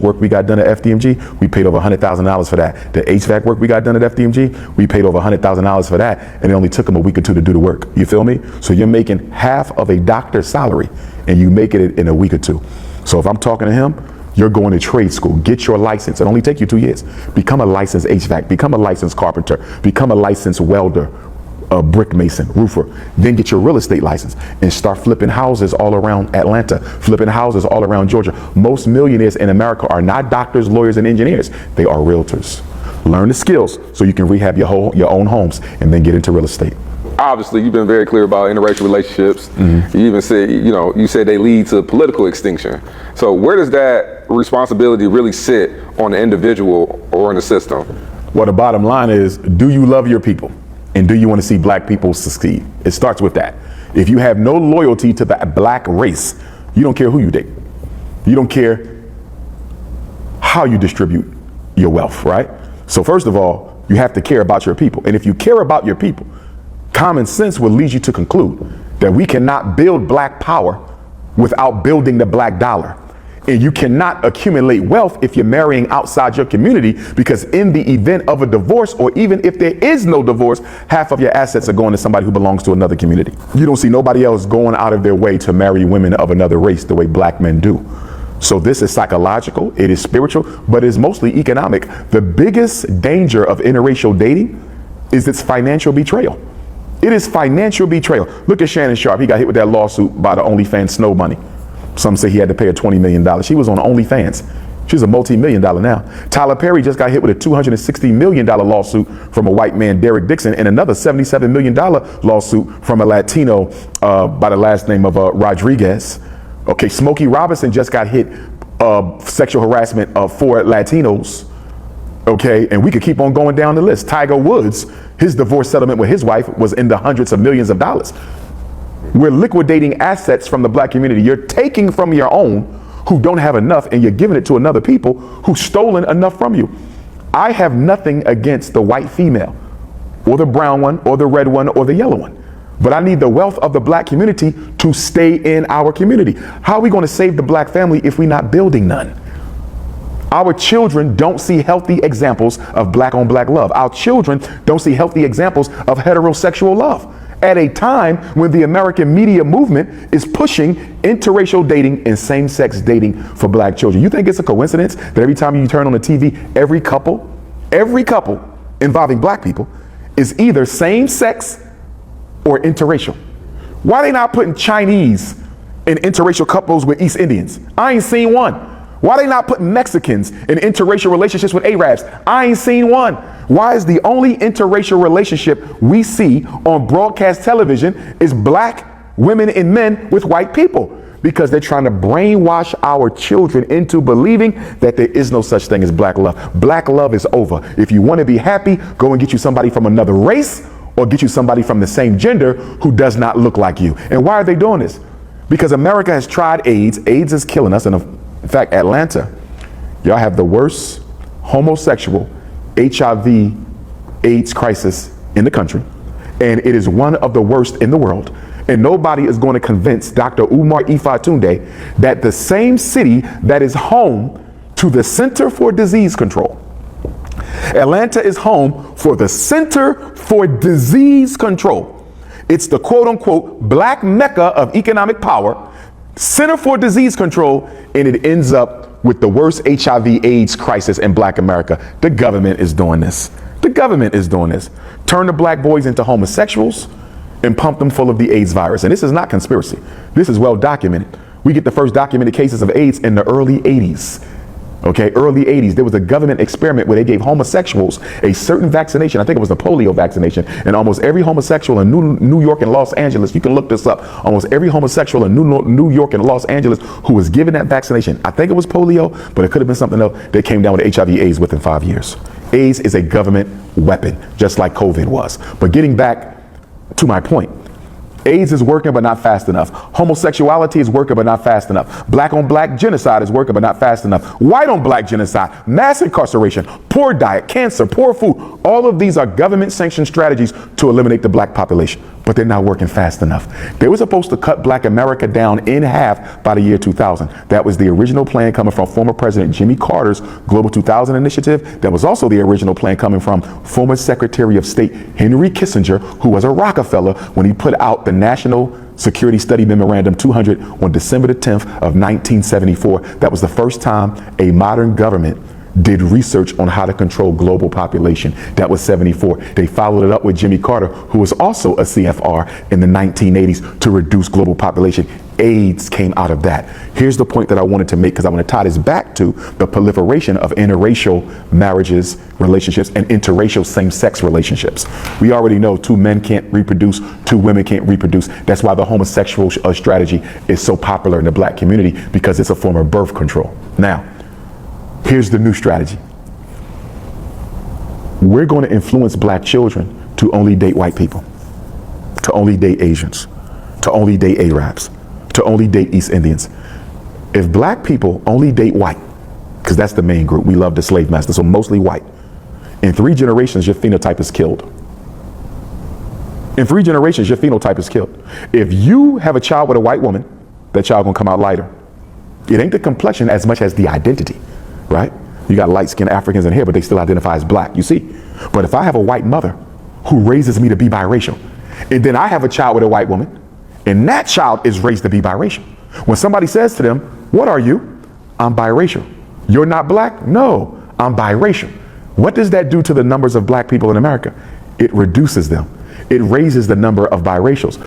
work we got done at FDMG, we paid over $100,000 for that. The HVAC work we got done at FDMG, we paid over $100,000 for that, and it only took them a week or two to do the work. You feel me? So you're making half of a doctor's salary, and you make it in a week or two. So if I'm talking to him, you're going to trade school. Get your license. It only take you 2 years. Become a licensed HVAC. Become a licensed carpenter. Become a licensed welder, a brick mason, roofer. Then get your real estate license and start flipping houses all around Atlanta, flipping houses all around Georgia. Most millionaires in America are not doctors, lawyers, and engineers. They are realtors. Learn the skills so you can rehab your own homes and then get into real estate. Obviously, you've been very clear about interracial relationships. Mm-hmm. You even said, you said they lead to political extinction. So where does that responsibility really sit on the individual or in the system? Well, the bottom line is, do you love your people? And do you want to see black people succeed? It starts with that. If you have no loyalty to the black race, you don't care who you date. You don't care how you distribute your wealth, right? So first of all, you have to care about your people. And if you care about your people, common sense will lead you to conclude that we cannot build black power without building the black dollar. And you cannot accumulate wealth if you're marrying outside your community, because in the event of a divorce, or even if there is no divorce, half of your assets are going to somebody who belongs to another community. You don't see nobody else going out of their way to marry women of another race the way black men do. So this is psychological, it is spiritual, but it's mostly economic. The biggest danger of interracial dating is its financial betrayal. It is financial betrayal. Look at Shannon Sharpe. He got hit with that lawsuit by the OnlyFans Snow Money. Some say he had to pay her $20 million. She was on OnlyFans. She's a multi-million-dollar now. Tyler Perry just got hit with a $260 million lawsuit from a white man, Derek Dixon, and another $77 million lawsuit from a Latino by the last name of Rodriguez. Okay, Smokey Robinson just got hit sexual harassment of 4 Latinos. Okay, and we could keep on going down the list. Tiger Woods, his divorce settlement with his wife was in the hundreds of millions of dollars. We're liquidating assets from the black community. You're taking from your own who don't have enough, and you're giving it to another people who've stolen enough from you. I have nothing against the white female, or the brown one, or the red one, or the yellow one. But I need the wealth of the black community to stay in our community. How are we going to save the black family if we're not building none? Our children don't see healthy examples of black on black love. Our children don't see healthy examples of heterosexual love at a time when the American media movement is pushing interracial dating and same-sex dating for black children. You think it's a coincidence that every time you turn on the TV, every couple involving black people is either same-sex or interracial? Why are they not putting Chinese in interracial couples with East Indians? I ain't seen one. Why are they not putting Mexicans in interracial relationships with Arabs? I ain't seen one. Why is the only interracial relationship we see on broadcast television is black women and men with white people? Because they're trying to brainwash our children into believing that there is no such thing as black love. Black love is over. If you want to be happy, go and get you somebody from another race, or get you somebody from the same gender who does not look like you. And why are they doing this? Because America has tried AIDS. AIDS is killing us. And in fact, Atlanta, y'all have the worst homosexual HIV AIDS crisis in the country. And it is one of the worst in the world. And nobody is going to convince Dr. Umar Ifatunde that the same city that is home to the Center for Disease Control, Atlanta is home for the Center for Disease Control. It's the quote unquote black mecca of economic power, Center for Disease Control, and it ends up with the worst HIV AIDS crisis in black America. The government is doing this. The government is doing this. Turn the black boys into homosexuals and pump them full of the AIDS virus. And this is not conspiracy. This is well documented. We get the first documented cases of AIDS in the early 80s. Okay, early 80s, there was a government experiment where they gave homosexuals a certain vaccination. I think it was the polio vaccination. And almost every homosexual in New York and Los Angeles, you can look this up, almost every homosexual in New York and Los Angeles who was given that vaccination, I think it was polio, but it could have been something else, they came down with HIV AIDS within 5 years. AIDS is a government weapon, just like COVID was. But getting back to my point, AIDS is working but not fast enough. Homosexuality is working but not fast enough. Black on black genocide is working but not fast enough. White on black genocide, mass incarceration, poor diet, cancer, poor food. All of these are government sanctioned strategies to eliminate the black population, but they're not working fast enough. They were supposed to cut black America down in half by the year 2000. That was the original plan coming from former President Jimmy Carter's Global 2000 initiative. That was also the original plan coming from former Secretary of State Henry Kissinger, who was a Rockefeller, when he put out the National Security Study Memorandum 200 on December the 10th of 1974. That was the first time a modern government did research on how to control global population. That was 74. They followed it up with Jimmy Carter, who was also a CFR in the 1980s, to reduce global population. AIDS came out of that. Here's the point that I wanted to make, because I want to tie this back to the proliferation of interracial marriages, relationships, and interracial same-sex relationships. We already know 2 men can't reproduce, 2 women can't reproduce. That's why the homosexual strategy is so popular in the black community, because it's a form of birth control. Now, here's the new strategy. We're going to influence black children to only date white people, to only date Asians, to only date Arabs, to only date East Indians. If black people only date white, because that's the main group, we love the slave master, so mostly white, in 3 generations, your phenotype is killed. In 3 generations, your phenotype is killed. If you have a child with a white woman, that child gonna come out lighter. It ain't the complexion as much as the identity, right? You got light-skinned Africans in here, but they still identify as black, you see? But if I have a white mother who raises me to be biracial, and then I have a child with a white woman, and that child is raised to be biracial. When somebody says to them, "What are you?" "I'm biracial." "You're not black?" "No, I'm biracial." What does that do to the numbers of black people in America? It reduces them. It raises the number of biracials.